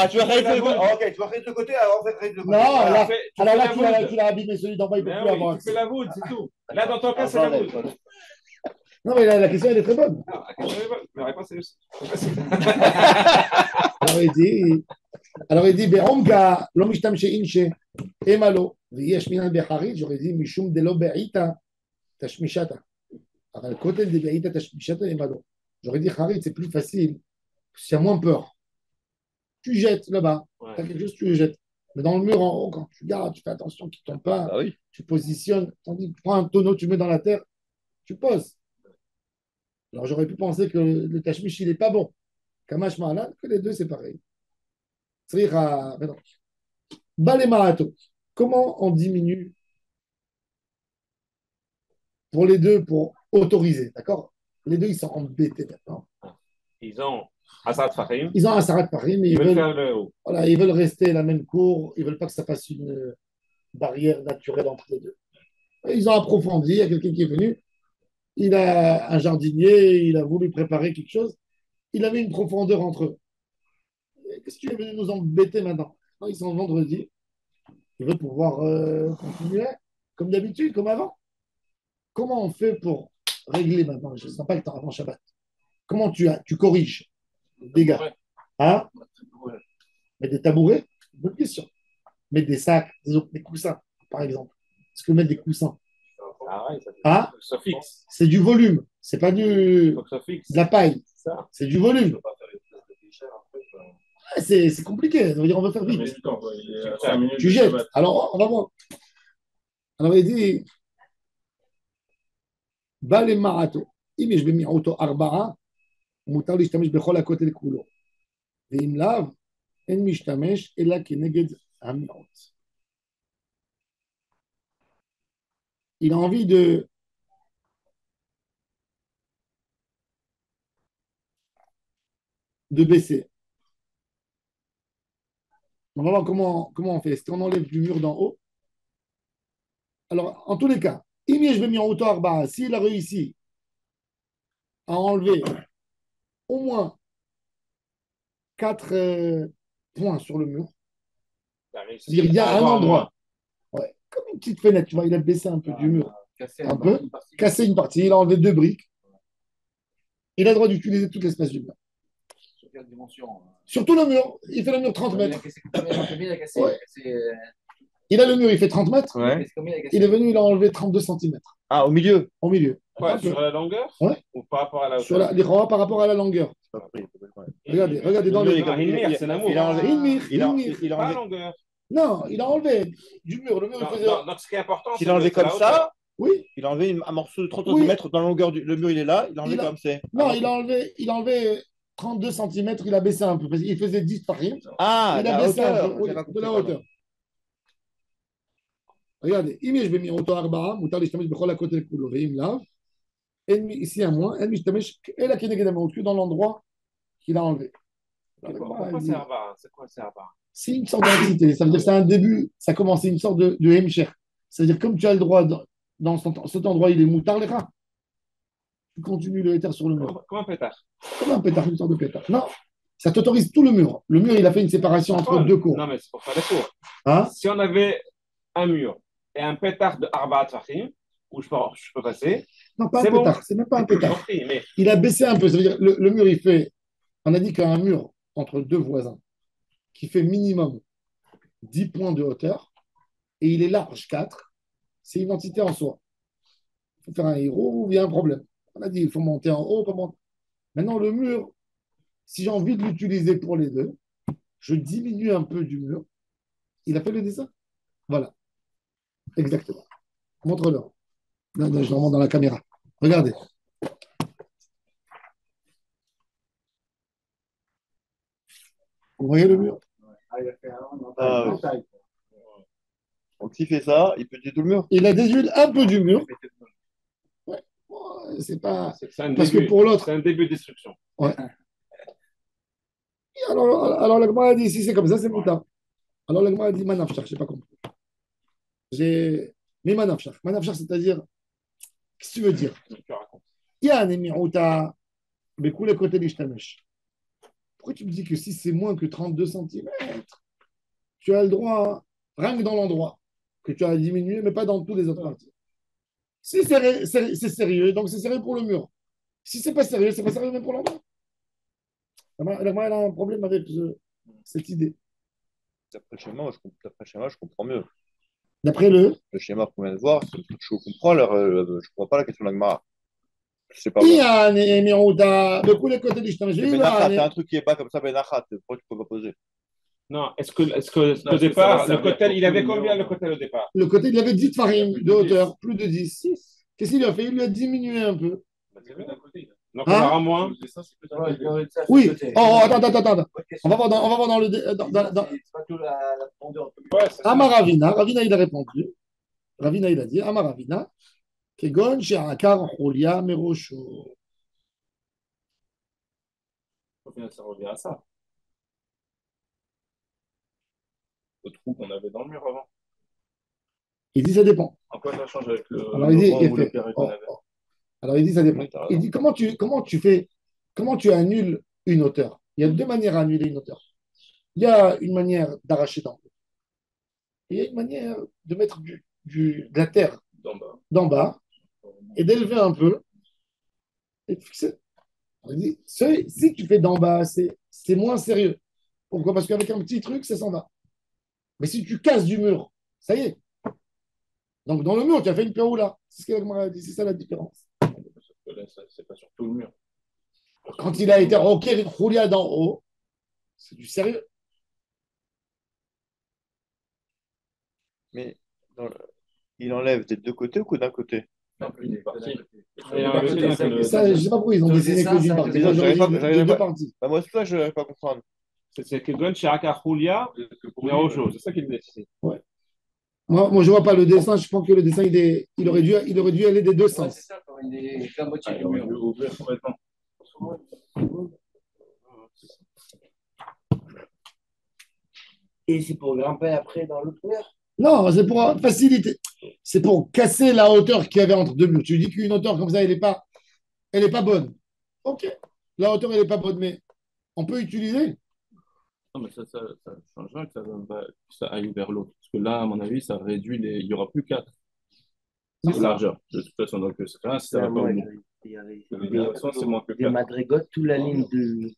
Tu vas Harit de côté. Ok, tu vas Harit de côté, alors en fait, Harit de côté. Non, alors là, tu l'as abîmé, celui d'en bas, il ne peut plus avoir. Tu fais la voûte, c'est tout. Là, dans ton cas, c'est la voûte. Non, mais la question, elle est très bonne. La réponse est juste. Alors, il dit, Be'omga, lo mishtam she'inche, emalo, v'yesh minan be'harit, j'aurais dit, mishum de lo be'ita, tashmishata. Alors, le côté de be'ita, tashmishata, emalo. J'aurais dit, harit, c'est plus facile, s'il y a moins peur. Tu jettes là-bas, tu as quelque chose, tu le jettes. Mais dans le mur en haut, quand tu gardes, tu fais attention qu'il ne tombe pas, tu positionnes, tandis que tu prends un tonneau, tu mets dans la terre, tu poses. Alors j'aurais pu penser que le tashmish, il n'est pas bon. Kamash Ma'alan, que les deux, c'est pareil. Balemarato. Comment on diminue pour les deux pour autoriser, d'accord? Les deux, ils sont embêtés maintenant. Ils ont Asarat Farim. Ils ont Asarat Farim, mais ils veulent rester la même cour, ils ne veulent pas que ça fasse une barrière naturelle entre les deux. Et ils ont approfondi, il y a quelqu'un qui est venu, il a un jardinier, il a voulu préparer quelque chose, il avait une profondeur entre eux. Qu'est-ce que tu es venu nous embêter maintenant? Non, ils sont vendredi, ils veulent pouvoir continuer comme d'habitude, comme avant. Comment on fait pour régler maintenant? Je ne sens pas le temps avant Shabbat. Comment tu corriges les dégâts? Hein? Mettre des tabourets? Bonne question. Mettre des sacs, des coussins, par exemple. Est-ce que mettre des coussins? C'est du volume, c'est pas de la paille, c'est du volume. C'est compliqué, ça veut dire on va faire vite. Tu jettes. Alors, on va voir. Alors, il dit Bale Marato. אם יש במיעוטו 4, מותר להשתמש בכל הכותל כולו. ואם לאו, אין משתמש אלא כנגד המיעוט. Il a envie de baisser. On va voir comment on fait. Est-ce qu'on enlève du mur d'en haut? Alors, en tous les cas, Imi, je vais mis en hauteur bas. S'il a réussi à enlever au moins 4 points sur le mur, c'est-à-dire il y a un endroit, ouais, comme une petite fenêtre, tu vois, il a baissé un peu du mur, un peu, cassé une partie, il a enlevé 2 briques. Il a le droit d'utiliser tout l'espace du mur. Sur quelle dimension? Surtout le mur, il fait le mur 30 mètres. Il a cassé, Ouais. Il a le mur, il fait 30 mètres. Ouais. Il est venu, il a enlevé 32 cm. Ah, au milieu. Au milieu. Ouais, sur la longueur? Ouais. Ou par rapport à la Sur hauteur? les rois par rapport à la longueur. Regardez dans les. C'est l'amour. Il a enlevé. Il a Pas la longueur. Non, il a enlevé du mur. Le mur, il faisait. Donc, ce qui est important, S'il a enlevé comme ça, Oui. il a enlevé un morceau de 30 Oui. cm dans la longueur du. Le mur, il est là, il a enlevé comme c'est. Non, il a enlevé 32 cm, il a baissé un peu. Parce qu'il faisait 10 farim. Ah, Il a la baissé un hauteur. peu, oui, de la hauteur. Regardez, je vais mettre auto arba'a, mutar l'ishtamesh bechol hakotel kulo, ve'im lav, ici à moi, en l'ishtamesh ela keneged ha'me'ut, que dans l'endroit qu'il a enlevé. Pourquoi c'est Arba? C'est quoi c'est Arba? C'est une sorte d'entité, ça veut dire que c'est un début, ça commence, c'est une sorte de hemcher. C'est-à-dire comme tu as le droit, dans cet endroit, il est mutar lecha, tu continues le éther sur le mur. Comme un pétard. Comme un pétard, une sorte de pétard. Non, ça t'autorise tout le mur. Le mur, il a fait une séparation entre deux cours. Non, mais c'est pour faire les cours. Hein? Si on avait un mur et un pétard de Arba Tfahim, où je peux passer. Non, pas un pétard, c'est même pas un pétard. Compris, mais... Il a baissé un peu, ça veut dire le mur, il fait. On a dit qu'un mur entre deux voisins qui fait minimum 10 points de hauteur et il est large 4, c'est une entité en soi. Il faut faire un héros ou il y a un problème. On a dit il faut monter en haut, pas monter. Maintenant, le mur, si j'ai envie de l'utiliser pour les deux, je diminue un peu du mur. Il a fait le dessin? Voilà. Exactement. Montre-le. Là, je le remonte dans la caméra. Regardez. Vous voyez le mur? Ah, oui. Donc s'il fait ça, il peut dire tout le mur. Il a déduit un peu du mur. Ouais. C'est pas. C'est un Parce début, que pour l'autre. c'est un début de destruction. Ouais. Alors la Gemara a dit si c'est comme ça, c'est mouta. Alors la Gemara a dit manafshar, je n'ai pas compris. Mais manafshar. Manafshar, c'est-à-dire, qu'est-ce que tu veux dire? Il y a un émirouta, mais coule à côté l'ishtamesh. Pourquoi tu me dis que si c'est moins que 32 cm, tu as le droit, rien que dans l'endroit, que tu as diminué, mais pas dans tous les autres parties. Si c'est sérieux, donc c'est sérieux pour le mur. Si c'est pas sérieux, c'est pas sérieux même pour l'endroit. La Gemara, elle a un problème avec cette idée. D'après le schéma, je comprends mieux. D'après le schéma qu'on vient de voir, je comprends, je ne comprends pas la question de la Gemara. C'est pas il y bon. a un émirouta, de tous les côtés l'ishtamesh. C'est un truc qui n'est pas comme ça, Benachat. Pourquoi tu ne peux pas poser? Non, est-ce que au départ, le cotel, il avait combien le cotel au départ? Le côté, il avait 10 farim de hauteur, plus de 10. Qu'est-ce qu'il a fait? Il lui a diminué un peu. Donc, on aura moins. Oui. Oh, attends. On va voir dans le. Amaravina. Ravina, il a répondu. Ravina, il a dit Amaravina. Kegon, Sheakar, Rolia, Merosho. Au final, ça revient à ça. Au trou qu'on avait dans le mur avant. Il dit ça dépend. En quoi ça change avec le. Alors, il dit, ou le carré qu'on avait. Alors, il dit ça dépend. Il dit comment tu annules une hauteur? Il y a deux manières à annuler une hauteur. Il y a une manière d'arracher d'en haut. Il y a une manière de mettre de la terre d'en bas et d'élever un peu et de fixer. Il dit, si tu fais d'en bas, c'est moins sérieux. Pourquoi? Parce qu'avec un petit truc, ça s'en va. Mais si tu casses du mur, ça y est. Donc, dans le mur, tu as fait une péroula. C'est ce qu'elle m'a dit. C'est ça la différence. Là, c'est pas sur tout le mur. Quand il a été roqué Roulia d'en haut, c'est du sérieux. Mais il enlève des deux côtés ou que d'un côté? Non, une partie. Ça, je ne sais pas pourquoi ils ont dessiné que d'une partie. J'arrive pas- Deux parties. Moi, c'est ça que je n'arrive pas à comprendre. C'est que Gon Shiraka Julia, mais autre chose. C'est ça qu'il dit ici. Ouais. Moi, je ne vois pas le dessin. Je pense que le dessin, il aurait dû aller des deux Ouais, sens. c'est ça, quand il est la moitié Ah, du il aurait mur. dû ouvrir complètement. Et c'est pour grimper après dans l'autre mur. Non, c'est pour faciliter. C'est pour casser la hauteur qu'il y avait entre deux murs. Tu dis qu'une hauteur comme ça, elle est pas bonne. Ok, la hauteur, elle n'est pas bonne, mais on peut utiliser. Non, mais ça changera que ça aille vers l'autre. Parce que là, à mon avis, ça réduit les. Il n'y aura plus 4 C'est de ça. largeur. De toute façon, donc c'est ça, si ça va pas au bout. Il y avait De toute façon, c'est moins que des 4. madrigotes, toute la ligne de.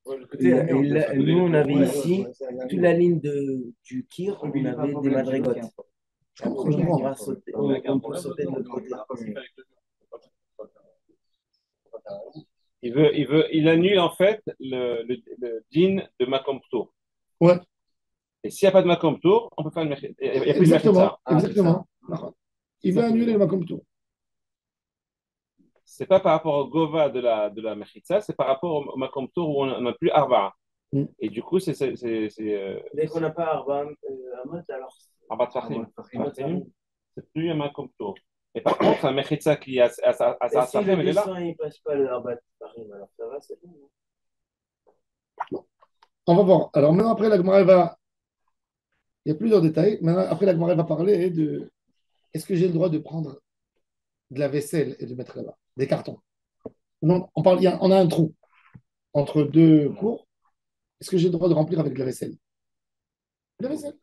Ouais, le côté Et là, nous, on avait ici, Ouais, toute la ligne du Kir, on avait des madrigotes. Je comprends, je Donc, comprends. on peut sauter de l'autre côté. Il annule en fait le din de Makom Tour. Ouais, Et s'il n'y a pas de Makom Tour, on peut faire une mechitza. Il n'y a plus de exactement. mechitza. Exactement. Il veut annuler le Makom Tour. C'est pas par rapport au Gova de la mechitza, c'est par rapport au Makom Tour où on n'a plus Arba. Mm. Et du coup, c'est Dès qu'on n'a pas Arba Amot, alors. Arba Tfachim. C'est plus un Makom Tour. Et par contre, un mechitza qui a sa Et si Tfachim, le elle est là. dessin, il passe pas le Arba Parim, alors ça va, c'est bon. On va voir. Alors maintenant, après, la Gemara va. Il y a plusieurs détails. Maintenant, après, la Gemara va parler de est-ce que j'ai le droit de prendre de la vaisselle et de mettre là-bas, des cartons. Non, on a un trou entre deux cours. Est-ce que j'ai le droit de remplir avec de la vaisselle? La vaisselle.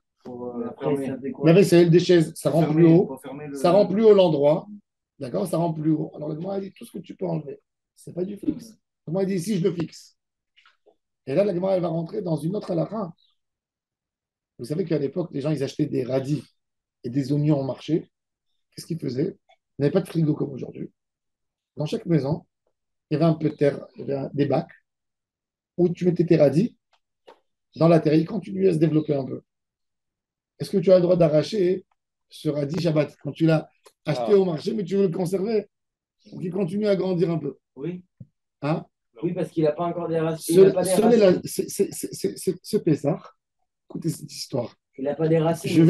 Après, ça découle. La vaisselle, des chaises, ça rend plus haut. Ça rend plus haut l'endroit. Mm. D'accord? Ça rend plus haut. Alors, le Gemara dit tout ce que tu peux enlever. C'est pas du fixe. Le Gemara dit si je le fixe. Et là, la Gemara, elle va rentrer dans une autre halakha. Vous savez qu'à l'époque, les gens, ils achetaient des radis et des oignons au marché. Qu'est-ce qu'ils faisaient? Ils n'avaient pas de frigo comme aujourd'hui. Dans chaque maison, il y avait un peu de terre, il y avait des bacs où tu mettais tes radis dans la terre. Ils continuaient à se développer un peu. Est-ce que tu as le droit d'arracher ce radis Shabbat quand tu l'as acheté au marché, mais tu veux le conserver pour qu'il continue à grandir un peu? Oui. Hein? Oui, parce qu'il n'a pas encore des racines. Il n'a pas des racines. Ce Pessah, écoutez cette histoire. Il n'a pas des racines. Je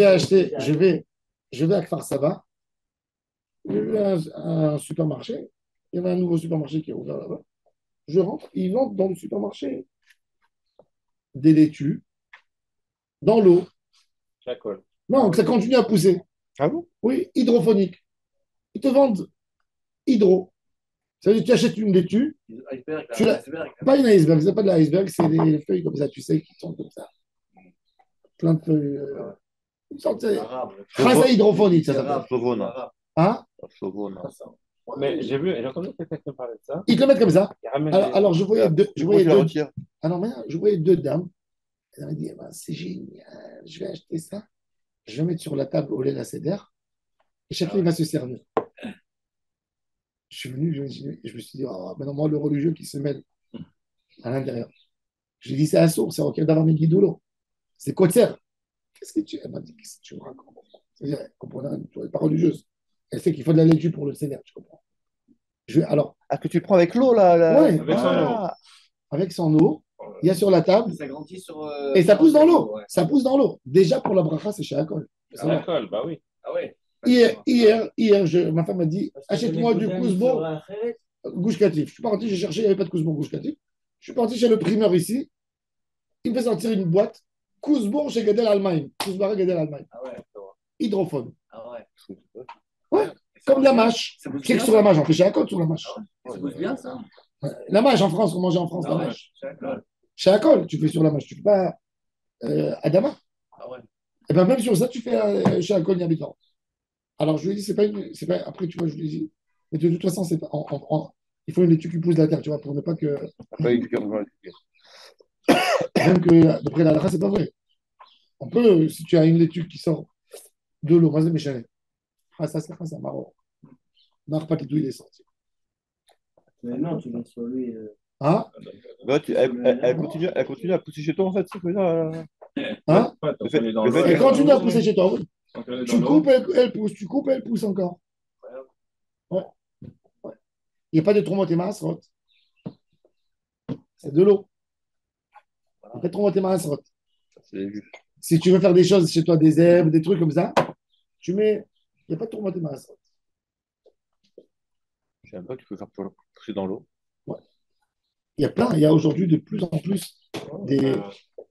vais à Kfar Saba. Il y avait un supermarché. Il y avait un nouveau supermarché qui est ouvert là-bas. Je rentre, ils vendent dans le supermarché des laitues, dans l'eau. Ça colle. Non, ça continue à pousser. Ah bon? Oui, hydrophonique. Ils te vendent hydro. Ça veut dire que tu achètes une laitue, tu l'as- pas une iceberg, c'est pas de l'iceberg, c'est des feuilles comme ça, tu sais, qui sont comme ça. Plein de feuilles. Une sorte de crasa hydrophonique, ça s'appelle. Sovona. Hein? Sovona. Mais j'ai entendu quelqu'un qui me parlait de ça. Ils te le mettent comme ça. Il ramène Alors, je voyais deux. Je la retire. Ah non, mais je voyais deux dames. Elles m'ont dit, eh ben, c'est génial, je vais acheter ça. Je vais mettre sur la table au lait la cédère et chacun va se servir. Je suis venu, je me suis dit, oh, maintenant, moi, le religieux qui se mêle à l'intérieur. Je lui ai dit, c'est assourd, c'est ok d'avoir mes guidoulos. C'est Kotzer. Qu'est-ce que tu. Elle m'a dit, qu'est-ce que tu me racontes? C'est-à-dire, elle comprenait, tu n'es pas religieuse. Elle sait qu'il faut de la laitue pour le cédère, tu comprends? Alors, Ah, que tu le prends avec l'eau, là? ouais, avec son eau. avec son eau, il y a sur la table, Ça grandit sur. et ça pousse dans l'eau. Ouais. Ça pousse dans l'eau. Déjà, pour la bracha, c'est chez Akol. Ça la colle, bah oui. Ah ouais. Hier, ma femme m'a dit, achète-moi du cousbo Kousbo. Gouche Katif. Je suis parti, j'ai cherché, il n'y avait pas de cousbo Gouche Katif. Je suis parti chez le primeur ici. Il me fait sortir une boîte. Cousbo chez Gadel Allemagne. Cousbara Gadel Allemagne. Ah ouais. Hydrophone. Ah ouais. Ouais, comme la mâche. Ça pousse Qu'est-ce bien, que sur la mâche? On fait chez Akol sur la mâche. Ça pousse bien, ça. La mâche en France, on mangeait en France la Ah ouais. mâche. D'accord. Chez Akol, tu fais sur la mâche. Tu fais pas Adama. Ah ouais. Et bien même sur ça, tu fais chez Akol Habitant. Alors je lui ai dit, c'est pas. Après, tu vois, je lui ai dit, mais de toute façon, c'est pas. Il faut une laitue qui pousse de la terre, tu vois, pour ne pas que. Même que d'après la race, c'est pas vrai. On peut, si tu as une laitue qui sort de l'eau, moi, c'est méchant. Ah, ça, c'est marrant. Non, pas que d'où il est sorti. Mais non, tu mets sur lui. Hein? Bah, elle continue à pousser chez toi, en fait. C'est ça, Hein? Et quand tu dois pousser chez toi, oui. Tu coupes, elle pousse. Tu coupes, elle pousse encore. Ouais. Ouais. Il n'y a pas de traumatisme, c'est de l'eau. Il n'y a pas de Troumot et Maasrot. C'est juste. Si tu veux faire des choses chez toi, des herbes, des trucs comme ça, tu mets. Il n'y a pas de Troumot et Maasrot. Je sais même pas que tu peux faire pousser dans l'eau. Ouais. Il y a plein, il y a aujourd'hui de plus en plus des.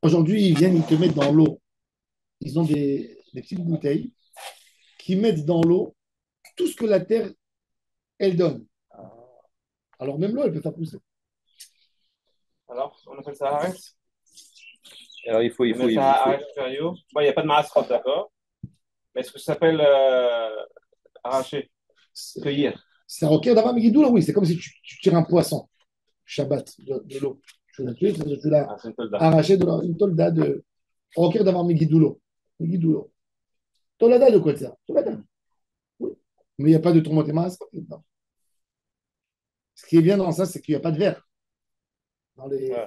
Aujourd'hui, ils viennent, ils te mettent dans l'eau. Ils ont des petites bouteilles qui mettent dans l'eau tout ce que la terre, elle donne. Alors même l'eau, elle peut faire pousser. Alors, on appelle ça Arès. Alors il On faut, met il ça faut. Arès Ferio. Bon, il n'y a pas de Maasrot, d'accord. Mais est-ce que ça s'appelle arracher, cueillir? C'est un roquet d'avant Megiddo, oui. C'est comme si tu tires un poisson, Shabbat, de l'eau. Tu l'as tué, tu l'as Ah, c'est une tolda. arraché de une tolda de roquet d'avant Megiddo. Megiddo. Tolada de quoi ça? Tolada. Oui. Mais il n'y a pas de tourmentement dedans. Ce qui est bien dans ça, c'est qu'il n'y a pas de verre. Dans les... Ouais.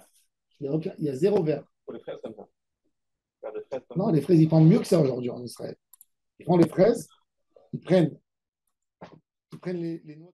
Il y a zéro verre. Pour les fraises comme ça. Faire des fraises comme Non, ça. les fraises, ils font mieux que ça aujourd'hui en Israël. Ils prennent les fraises, ils prennent les noix.